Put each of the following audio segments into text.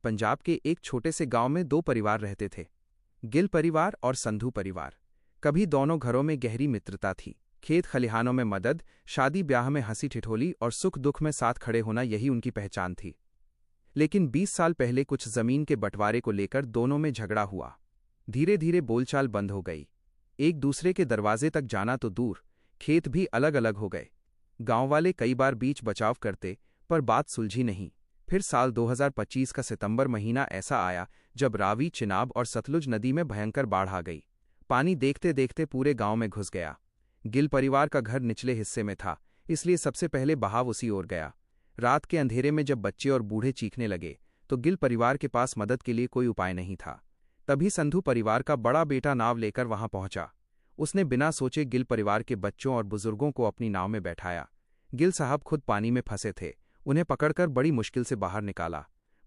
पंजाब के एक छोटे से गांव में दो परिवार रहते थे, गिल परिवार और संधू परिवार। कभी दोनों घरों में गहरी मित्रता थी। खेत खलिहानों में मदद, शादी ब्याह में हंसी ठिठोली और सुख दुख में साथ खड़े होना यही उनकी पहचान थी। लेकिन 20 साल पहले कुछ जमीन के बंटवारे को लेकर दोनों में झगड़ा हुआ। धीरे धीरे बोलचाल बंद हो गई। एक दूसरे के दरवाजे तक जाना तो दूर, खेत भी अलग अलग हो गए। गांव वाले कई बार बीच बचाव करते, पर बात सुलझी नहीं। फिर साल 2025 का सितंबर महीना ऐसा आया जब रावी, चिनाब और सतलुज नदी में भयंकर बाढ़ आ गई। पानी देखते देखते पूरे गांव में घुस गया। गिल परिवार का घर निचले हिस्से में था, इसलिए सबसे पहले बहाव उसी ओर गया। रात के अंधेरे में जब बच्चे और बूढ़े चीखने लगे तो गिल परिवार के पास मदद के लिए कोई उपाय नहीं था। तभी संधू परिवार का बड़ा बेटा नाव लेकर वहां पहुंचा। उसने बिना सोचे गिल परिवार के बच्चों और बुजुर्गों को अपनी नाव में बैठाया। गिल साहब खुद पानी में फंसे थे, उन्हें पकड़कर बड़ी मुश्किल से बाहर निकाला।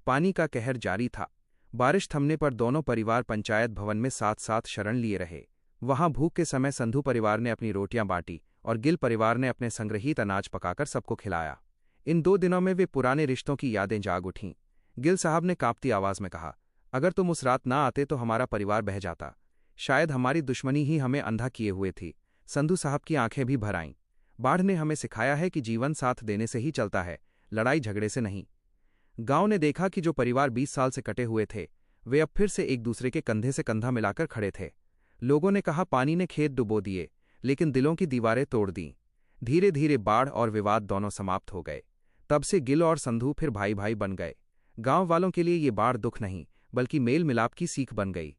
पानी का कहर जारी था। बारिश थमने पर दोनों परिवार पंचायत भवन में साथ साथ शरण लिए रहे। वहां भूख के समय संधू परिवार ने अपनी रोटियां बांटी और गिल परिवार ने अपने संग्रहित अनाज पकाकर सबको खिलाया। इन 2 दिनों में वे पुराने रिश्तों की यादें जाग उठीं। गिल साहब ने कांपती आवाज में कहा, अगर तुम उस रात ना आते तो हमारा परिवार बह जाता। शायद हमारी दुश्मनी ही हमें अंधा किए हुए थी। संधू साहब की आंखें भी भर आईं। बाढ़ ने हमें सिखाया है कि जीवन साथ देने से ही चलता है, लड़ाई झगड़े से नहीं। गांव ने देखा कि जो परिवार 20 साल से कटे हुए थे, वे अब फिर से एक दूसरे के कंधे से कंधा मिलाकर खड़े थे। लोगों ने कहा, पानी ने खेत डुबो दिए, लेकिन दिलों की दीवारें तोड़ दीं। धीरे धीरे बाढ़ और विवाद दोनों समाप्त हो गए। तब से गिल और संधू फिर भाई भाई बन गए। गांव वालों के लिए ये बाढ़ दुख नहीं, बल्कि मेल मिलाप की सीख बन गई।